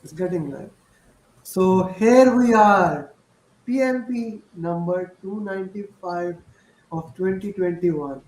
It's getting live. So here we are, PMP number 295 of 2021,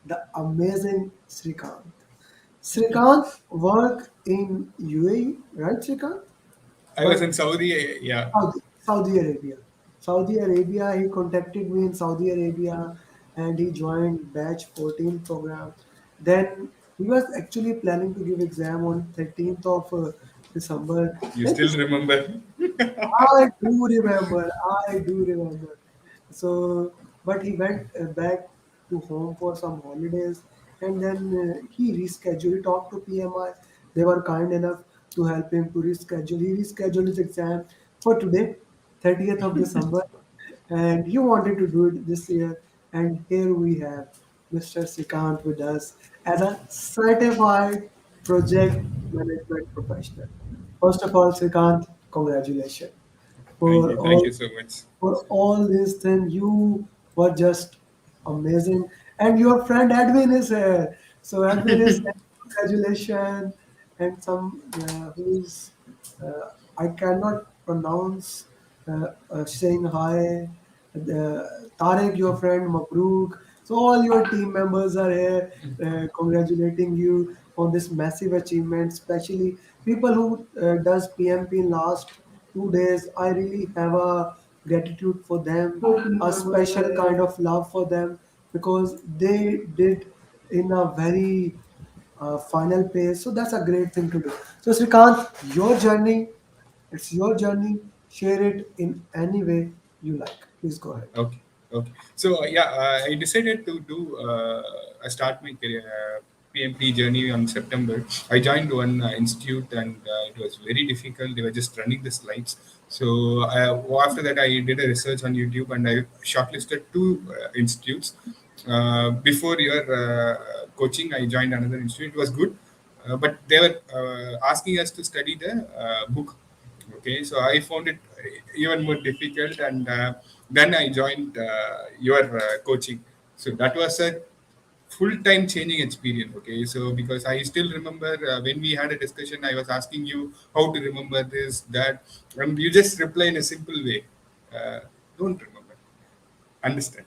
the amazing Srikanth. Srikanth work in UAE, right Srikanth? I was But in Saudi, yeah. Saudi Arabia. Saudi Arabia, he contacted me in Saudi Arabia and he joined batch 14 program. Then he was actually planning to give exam on 13th of December. You Then still remember? I do remember. I do remember. So, but he went back to home for some holidays, and then he rescheduled. He talked to PMI. They were kind enough to help him to reschedule. He rescheduled his exam for today, 30th of December, and he wanted to do it this year. And here we have Mr. Srikanth with us as a certified project management professional. First of all, Srikanth, congratulations Thank for you. Thank all you so much. for all these things. You were just amazing, and your friend Edwin is here. So Edwin is saying congratulations, and some who's I cannot pronounce saying hi. Tarek, your friend Mabruk. So all your team members are here congratulating you on this massive achievement, especially people who does PMP in last 2 days. I really have a gratitude for them, a special kind of love for them because they did in a very final pace. So that's a great thing to do. So Srikanth, your journey, it's your journey. Share it in any way you like. Please go ahead. Okay. Okay. So yeah, I decided to do. I start my career, PMP journey on September. I joined one institute, and it was very difficult. They were just running the slides. So after that, I did a research on YouTube, and I shortlisted two institutes. Before your coaching, I joined another institute. It was good, but they were asking us to study the book. Okay, so I found it even more difficult, and then I joined your coaching. So that was a full-time changing experience. Okay, so because I still remember when we had a discussion, I was asking you how to remember this, that, and you just reply in a simple way. Don't remember, understand.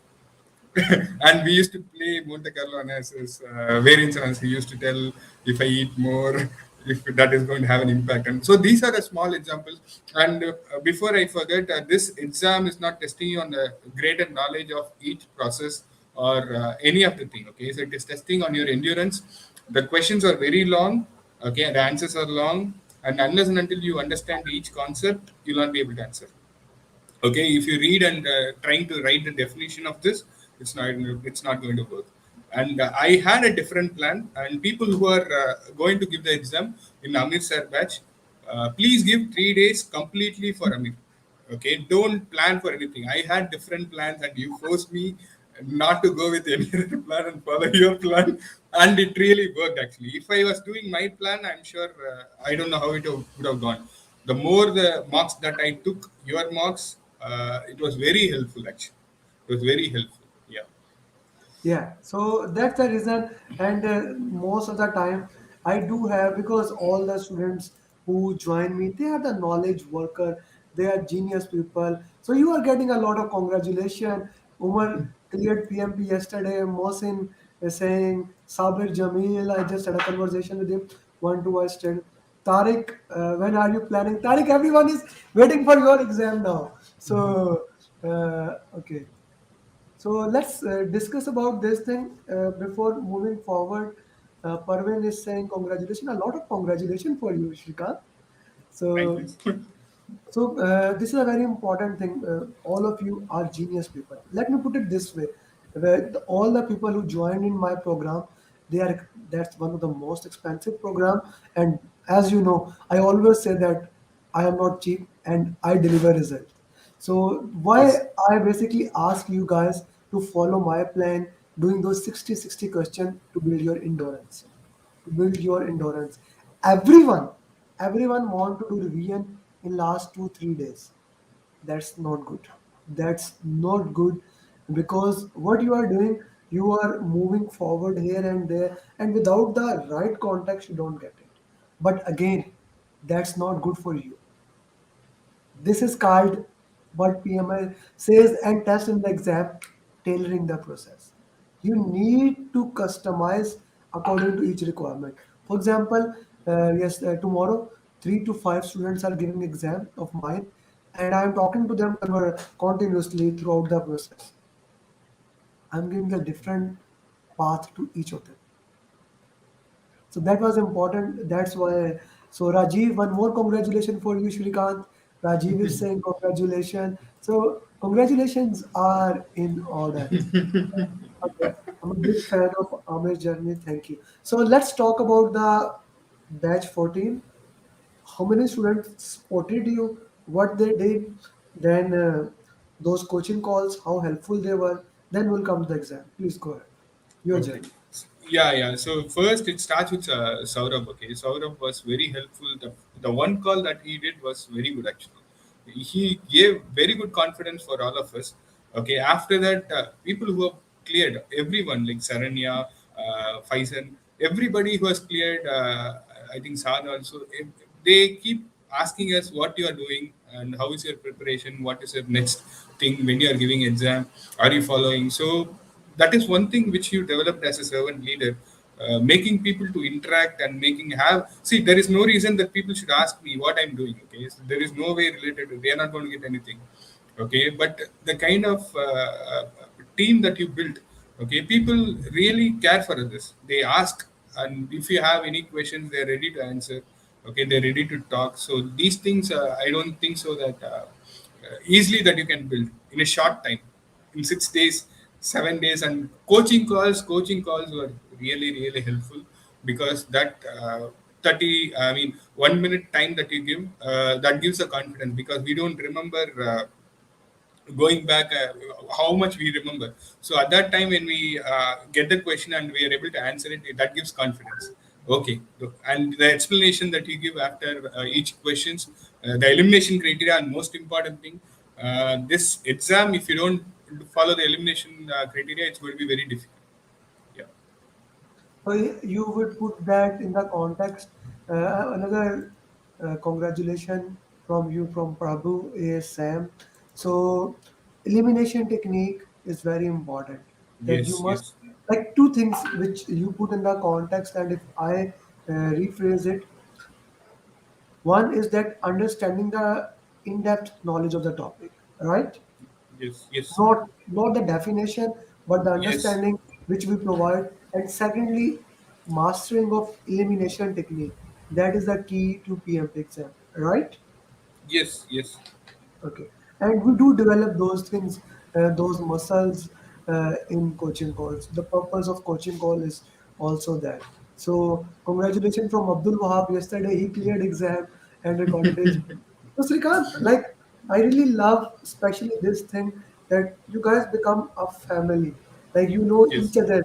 And we used to play Monte Carlo analysis, variance analysis. We used to tell if I eat more, if that is going to have an impact. And so these are the small examples. And before I forget, this exam is not testing you on the greater knowledge of each process or any of the thing. Okay, so it is testing on your endurance. The questions are very long. Okay, the answers are long, and unless and until you understand each concept, you'll not be able to answer. Okay, if you read and trying to write the definition of this, it's not going to work. And I had a different plan, and people who are going to give the exam in Amir sir batch, please give 3 days completely for Amir. Okay, don't plan for anything. I had different plans, and you forced me not to go with any other plan and follow your plan, and it really worked. Actually, if I was doing my plan, I'm sure I don't know how it would have gone. The more the marks that I took, your marks, it was very helpful. Actually, it was very helpful. Yeah. Yeah, so that's the reason, and most of the time I do have because all the students who join me, they are the knowledge worker, they are genius people. So you are getting a lot of congratulations. Umar cleared PMP yesterday. Mohsin is saying Sabir Jamil. I just had a conversation with him. One to us still. Tariq, when are you planning? Tariq, everyone is waiting for your exam now. So okay. So let's discuss about this thing before moving forward. Parveen is saying congratulations, a lot of congratulations for you, Shrikant. Thank So, you. this is a very important thing. All of you are genius people. Let me put it this way: all the people who joined in my program, that's one of the most expensive program. And as you know, I always say that I am not cheap and I deliver results. So why Yes. I basically ask you guys to follow my plan, doing those 60 questions to build your endurance. To build your endurance. Everyone, everyone want to do revision in last 2 3 days. That's not good. That's not good because what you are doing, you are moving forward here and there, and without the right context, you don't get it. But again, That's not good for you. This is called what PMI says and test in the exam, tailoring the process. You need to customize according to each requirement. For example, yes, tomorrow 3 to 5 students are giving exam of mine, and I am talking to them continuously throughout the process. I'm giving a different path to each of them. So that was important. That's why. So Rajiv, one more congratulations for you, Srikanth. Rajiv is saying congratulations. So congratulations are in order. Okay. I'm a big fan of Amer's journey. Thank you. So let's talk about the batch 14. How many students supported you? What they did? Then those coaching calls, how helpful they were. Then we'll come to the exam. Please go ahead. Your Okay. journey. Yeah, yeah. So first it starts with Saurabh. Okay, Saurabh was very helpful. The one call that he did was very good actually. He gave very good confidence for all of us. Okay. After that, people who have cleared, everyone like Saranya, Faisal, everybody who has cleared. I think Saad also. They keep asking us what you are doing and how is your preparation. What is your next thing when you are giving exam? Are you following? So that is one thing which you developed as a servant leader, making people to interact and making have see there is no reason that people should ask me what I'm doing. Okay, so there is no way related to, they are not going to get anything. Okay, but the kind of team that you built, okay, people really care for others, they ask, and if you have any questions they're ready to answer. Okay, they're ready to talk. So these things, I don't think so that easily that you can build in a short time, in 6 days, 7 days. And coaching calls were really really helpful, because that 30 I mean 1 minute time that you give, that gives a confidence, because we don't remember going back how much we remember. So at that time when we get the question and we are able to answer it, that gives confidence. Okay, and the explanation that you give after each questions, the elimination criteria, and most important thing, this exam, if you don't follow the elimination criteria, it's going to be very difficult. Yeah. So you would put that in the context. Another congratulation from you from Prabhu is Sam. So elimination technique is very important. That you Yes, must yes, like two things which you put in the context, and if I rephrase it, one is that understanding the in-depth knowledge of the topic, right? yes, yes, Not the definition, but the yes, understanding which we provide. And secondly, mastering of elimination technique, that is the key to PMP exam, right? yes, yes, Okay. And we do develop those things, those muscles in coaching calls. The purpose of coaching call is also that. So congratulations from Abdul Wahab. Yesterday he cleared exam and recorded his. So Srikanth, like I really love especially this thing that you guys become a family. Like you know yes, each other.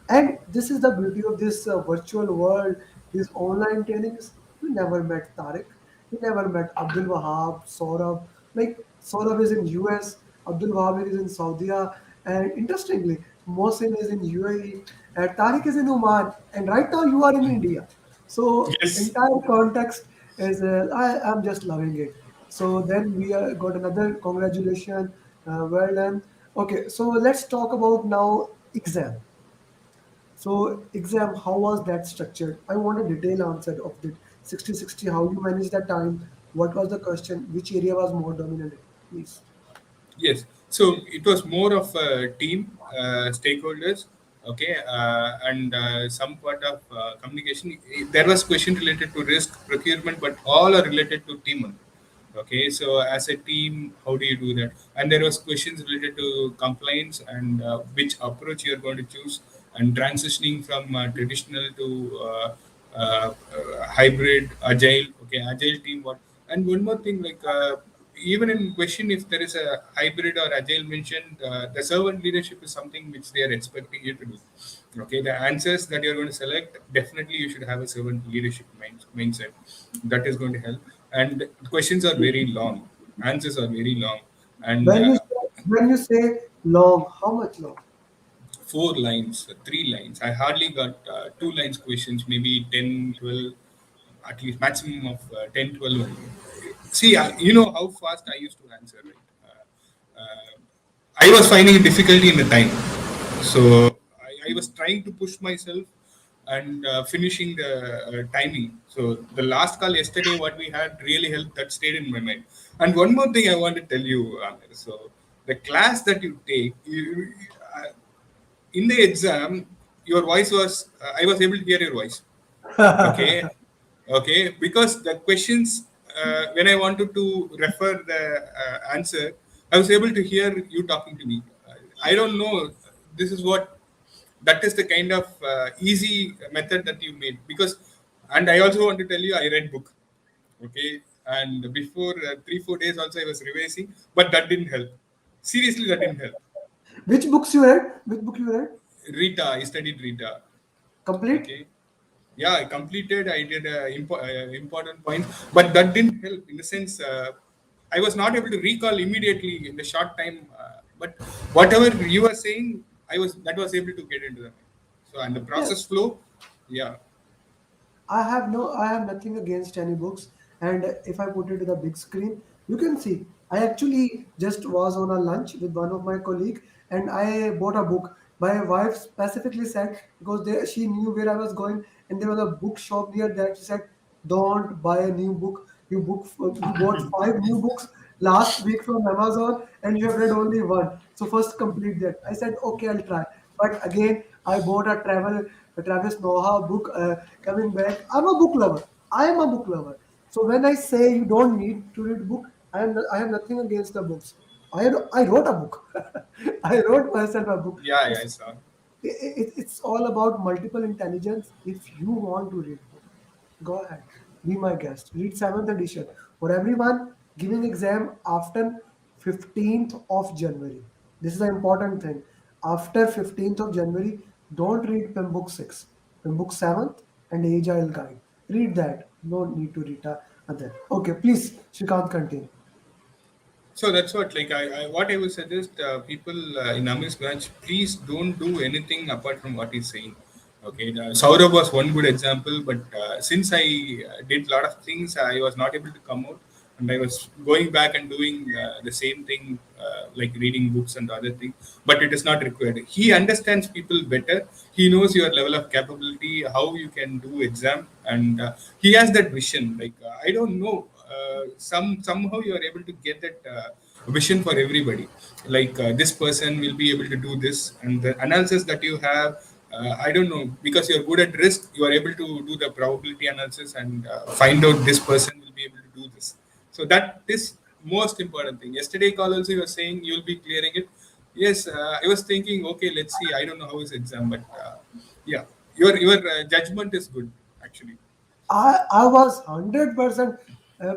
And this is the beauty of this virtual world, these online trainings. We never met Tariq. We never met Abdul Wahab, Saurabh. Like Saurabh is in US, Abdul Wahab is in Saudi, and interestingly, Mohsin is in UAE, and Tariq is in Oman, and right now you are in India. So yes, entire context is I'm just loving it. So then we got another congratulation, well done. Okay, so let's talk about now exam. So exam, how was that structured? I want a detailed answer of the 60-60. How you manage that time? What was the question? Which area was more dominant? Please. yes. So it was more of a team, stakeholders, okay, and some part of communication. There was question related to risk procurement, but all are related to team only. Okay, so as a team, how do you do that? And there was questions related to compliance and which approach you are going to choose, and transitioning from traditional to hybrid, agile. Okay, agile team. What? And one more thing, like even in question, if there is a hybrid or agile mentioned, the servant leadership is something which they are expecting you to do. Okay, the answers that you're going to select, definitely you should have a servant leadership mindset. That is going to help. And questions are very long, answers are very long, and When you say long, how much long? 4 lines, 3 lines. I hardly got 2 lines questions, maybe 10, 12. at least maximum of 10, 12 only. See, you know how fast I used to answer, right? I was finding difficulty in the time. So I was trying to push myself and finishing the timing. So the last call yesterday, what we had really helped, that stayed in my mind. And one more thing I want to tell you, Amir. So the class that you take, in the exam, your voice was, I was able to hear your voice. Okay. Okay, because the questions, when I wanted to refer the answer, I was able to hear you talking to me. I don't know. This is what, that is the kind of easy method that you made. Because, and I also want to tell you, I read book. Okay, and before 3 4 days also I was revising, but that didn't help. Seriously, that didn't help. Which books you read? Which book you read? Rita, I studied Rita. Complete? Okay. Yeah, I completed. I did important point, but that didn't help in the sense I was not able to recall immediately in the short time. But whatever you were saying, I was able to get into the mind. So and the process Yes. flow, yeah. I have nothing against any books. And if I put it to the big screen, you can see. I actually just was on a lunch with one of my colleague, and I bought a book. My wife specifically said because she knew where I was going, and there was a bookshop near that. She said, "Don't buy a new book. You bought five new books last week from Amazon, and you have read only one. So first complete that." I said, "Okay, I'll try." But again, I bought a Travis Noah book. Coming back, I'm a book lover. I am a book lover. So when I say you don't need to read book, I have nothing against the books. I wrote a book. I wrote myself a book. Yeah, yeah, I saw. It's all about multiple intelligence. If you want to read book, go ahead, be my guest, read 7th edition. For everyone giving exam after 15th of January, this is an important thing. After 15th of January, don't read pen book 6, pen book 7th and agile guide. Read that. No need to read other. Okay, please, Shrikant, continue. So that's what, like, what I would suggest people in Amir's branch, please don't do anything apart from what he's saying. Okay, Saurabh was one good example, but since I did a lot of things, I was not able to come out, and I was going back and doing the same thing, like reading books and other things. But it is not required. He understands people better. He knows your level of capability, how you can do exam, and he has that vision. Like I don't know, somehow you are able to get that vision for everybody. Like this person will be able to do this, and the analysis that you have, I don't know, because you're good at risk, you are able to do the probability analysis and find out this person will be able to do this. So that is most important thing. Yesterday call also you were saying you'll be clearing it. Yes, I was thinking, okay, let's see. I don't know how is exam, but yeah, your judgment is good actually. I was 100%,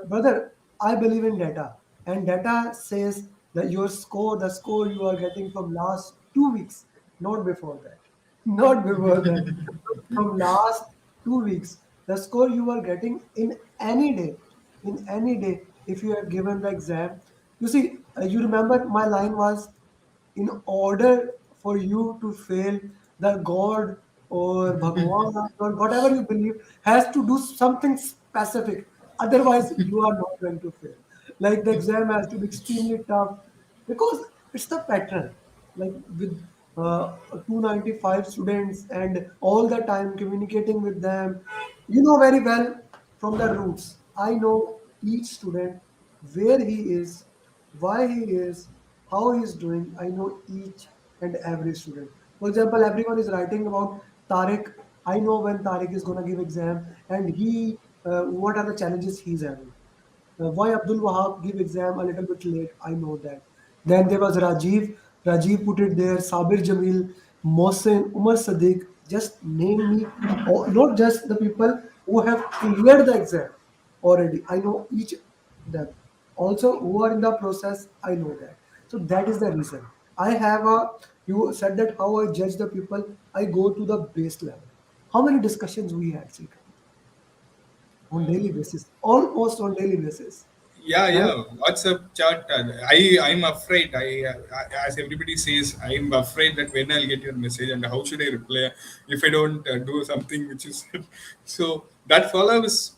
brother. I believe in data, and data says that the score you are getting from last 2 weeks, not before that, not before that, from last 2 weeks, the score you are getting in any day, if you have given the exam. You see, you remember my line was, in order for you to fail, the god or Bhagwan or whatever you believe has to do something specific. Otherwise, you are not going to fail. Like the exam has to be extremely tough because it's the pattern. Like with 295 students and all the time communicating with them, you know very well from the roots. I know each student, where he is, why he is, how he is doing. I know each and every student. For example, everyone is writing about Tariq. I know when Tariq is going to give exam and what are the challenges he's having. Why Abdul Wahab give exam a little bit late? I know that. Then there was Rajiv. Rajiv put it there. Sabir Jamil, Mohsen, Umar Sadiq. Just name me, not just the people who have cleared the exam already. I know each them. Also, who are in the process, I know that. So that is the reason. I have a. You said that how I judge the people. I go to the base level. How many discussions we had, Srikanth, on daily basis, almost on daily basis. Yeah, And yeah. WhatsApp chat. I'm afraid. As everybody says, I'm afraid that when I'll get your message and how should I reply if I don't do something which is. So that follows.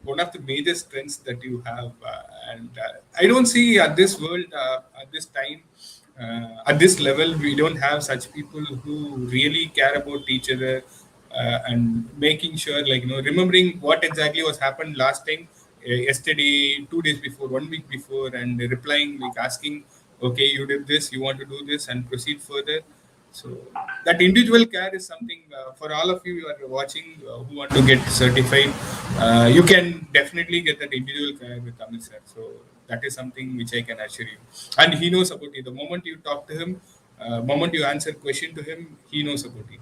one of the major strengths that you have. And I don't see at this world, at this time, at this level, we don't have such people who really care about each other and making sure, like, remembering what exactly was happened last time, yesterday, 2 days before, 1 week before, and replying, like asking, okay, you did this, you want to do this, and proceed further. So that individual care is something for all of you who are watching who want to get certified. You can definitely get that individual care with Amit sir. So that is something which I can assure you. And he knows about you. The moment you talk to him, moment you answer question to him, he knows about you.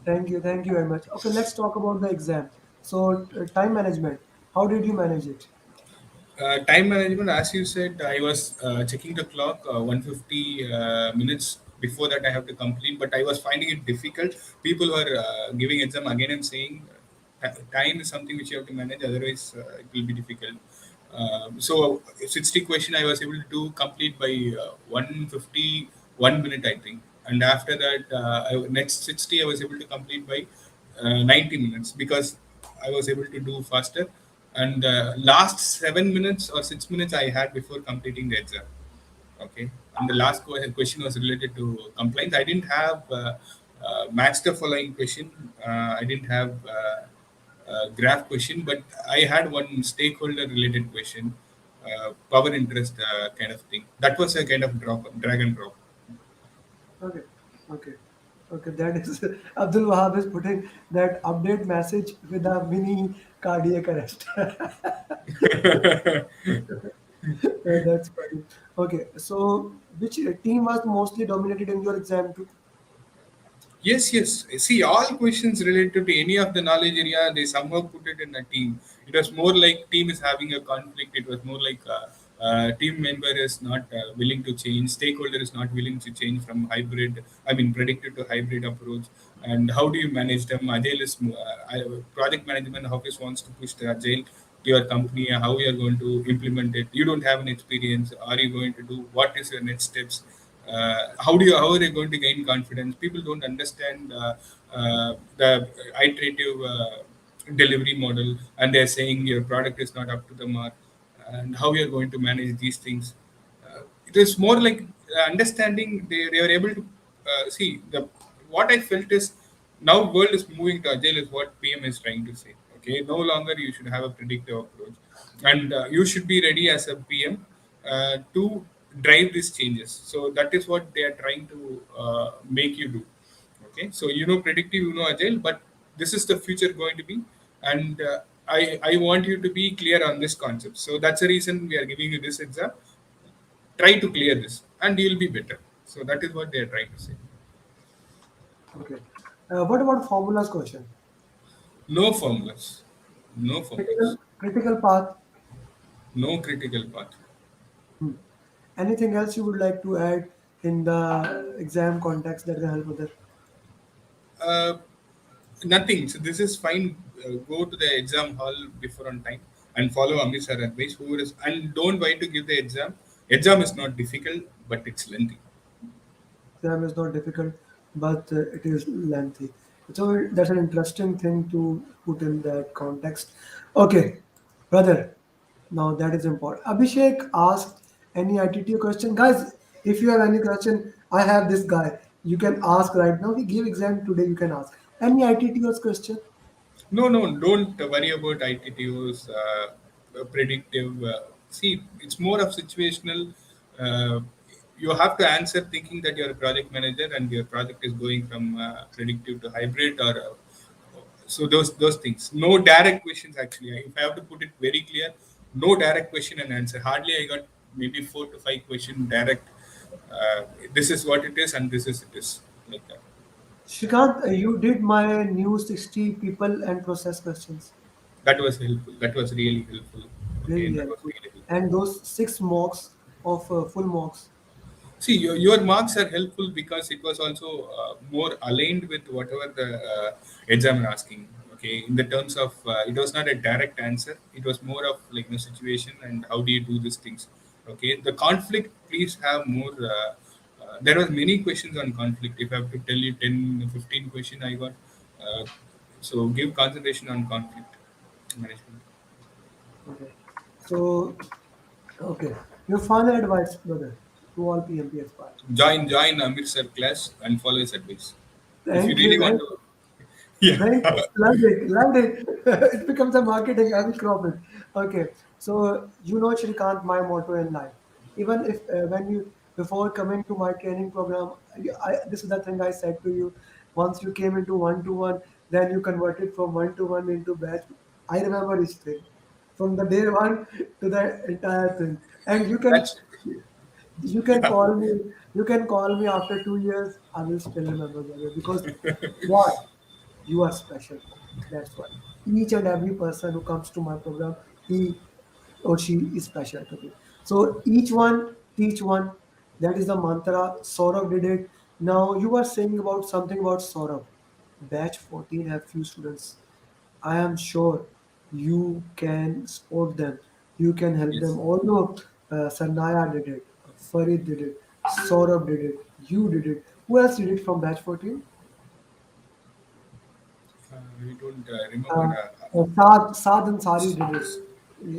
Thank you very much. Okay, let's talk about the exam. So, time management. How did you manage it? Time management, as you said, I was checking the clock 150 minutes before that I have to complete, but I was finding it difficult. People were giving exam again and saying time is something which you have to manage, otherwise it will be difficult. So 60 question I was able to complete by 151 minute, I think. And after that, next 60 I was able to complete by 90 minutes because I was able to do faster. And last 7 minutes or 6 minutes I had before completing the exam. Okay. And the last question was related to compliance. I didn't have match the following question. I didn't have graph question, but I had one stakeholder related question, power interest kind of thing. That was a kind of drag and drop. Okay, okay, okay. That is Abdul Wahab is putting that update message with a mini cardiac arrest. That's funny. Okay, so which team was mostly dominated in your exam too? Yes, yes. See, all questions related to any of the knowledge area, they somehow put it in a team. It was more like team is having a conflict. It was more like team member is not willing to change. Stakeholder is not willing to change from hybrid, I mean, predicted to hybrid approach. And how do you manage them? Agile is project management office wants to push the agile to your company. How you are going to implement it? You don't have an experience. Are you going to do? What is your next steps? How are they going to gain confidence? People don't understand the iterative delivery model, and they're saying your product is not up to the mark, and how you're going to manage these things. It is more like understanding. They were able to see the what I felt is now world is moving to agile is what PM is trying to say. Okay, no longer you should have a predictive approach, and you should be ready as a PM to drive these changes. So that is what they are trying to make you do. Okay, so predictive, agile, but this is the future going to be, and I want you to be clear on this concept. So that's the reason we are giving you this exam. Try to clear this, and you'll be better. So that is what they are trying to say. Okay. What about formulas question? No formulas, no formulas, Critical path. no critical path. Hmm. Anything else you would like to add in the exam context that can help other? Uh, Nothing. So this is fine. Go to the exam hall before on time and follow Amit sir advice. Who is and don't wait to give the exam. Exam is not difficult, but it's lengthy. Exam is not difficult, but it is lengthy. So that's an interesting thing to put in that context. Okay, brother. Now that is important. Abhishek asked any ITT question, guys. If you have any question, I have this guy. You can ask right now. We give exam today. You can ask any ITT question. No, no, don't worry about ITTOs, predictive. See, it's more of situational. Uh, you have to answer thinking that you're a project manager and your project is going from predictive to hybrid or so those things. No direct questions actually. If I have to put it very clear, no direct question and answer. Hardly I got maybe 4 to 5 questions direct. This is what it is and this is it is like that. Srikanth, you did my new 60 people and process questions. That was helpful. That was really helpful. Okay, Very that was helpful. really helpful. And those 6 mocks of full mocks. See, your marks are helpful because it was also more aligned with whatever the examiner asking. Okay, in the terms of it was not a direct answer. It was more of like the situation and how do you do these things. Okay, the conflict. Please have more. There was many questions on conflict. If I have to tell you 10, 15 question I got. Uh, so give concentration on conflict. management. Okay. So, okay. Your final advice, brother, to all PMP aspirants. Join Amir sir class and follow his advice. If you Thank really you. want Thank to, you. yeah, Thank you. Loved it. Loved it. It becomes a marketing. I will crop it. Okay. So, Srikanth, my motto in life. Even if when you before coming to my training program, this is the thing I said to you. Once you came into one to one, then you converted from one to one into batch. I remember each thing from the day one to the entire thing. And that's you can call me. You can call me after 2 years. I will still remember, brother, because why? You are special for me. That's why. Each and every person who comes to my program, he or she is special to me. So each one, teach one. That is the mantra. Saurav did it. Now you are saying about something about Saurav. Batch 14 have few students. I am sure you can support them. You can help them. yes. Although Sanaya did it, Farid did it, Saurabh did it, you did it. Who else did it from batch 14? We don't remember. Uh, Saad Ansari did it.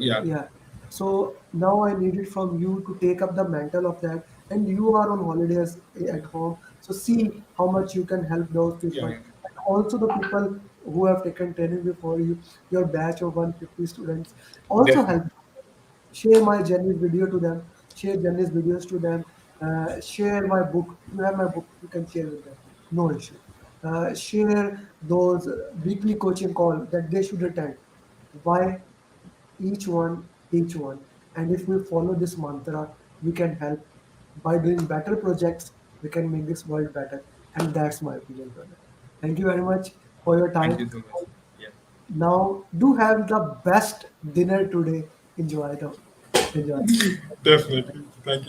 Yeah, Yeah. So now I need it from you to take up the mantle of that. And you are on holidays at home. So see how much you can help those yeah, people. yeah. And also the people who have taken training before you, your batch of 150 students, also Definitely. help. Share my journey video to them. Share journey's videos to them. Share my book. You have my book. You can share with them. No issue. Share those weekly coaching call that they should attend. Why? Each one, each one. And if we follow this mantra, we can help. By doing better projects, we can make this world better. And that's my opinion, brother. Thank you very much for your Thank you time. so much. Yeah, Now, do have the best dinner today. Enjoy. Enjoy. definitely. Thank you.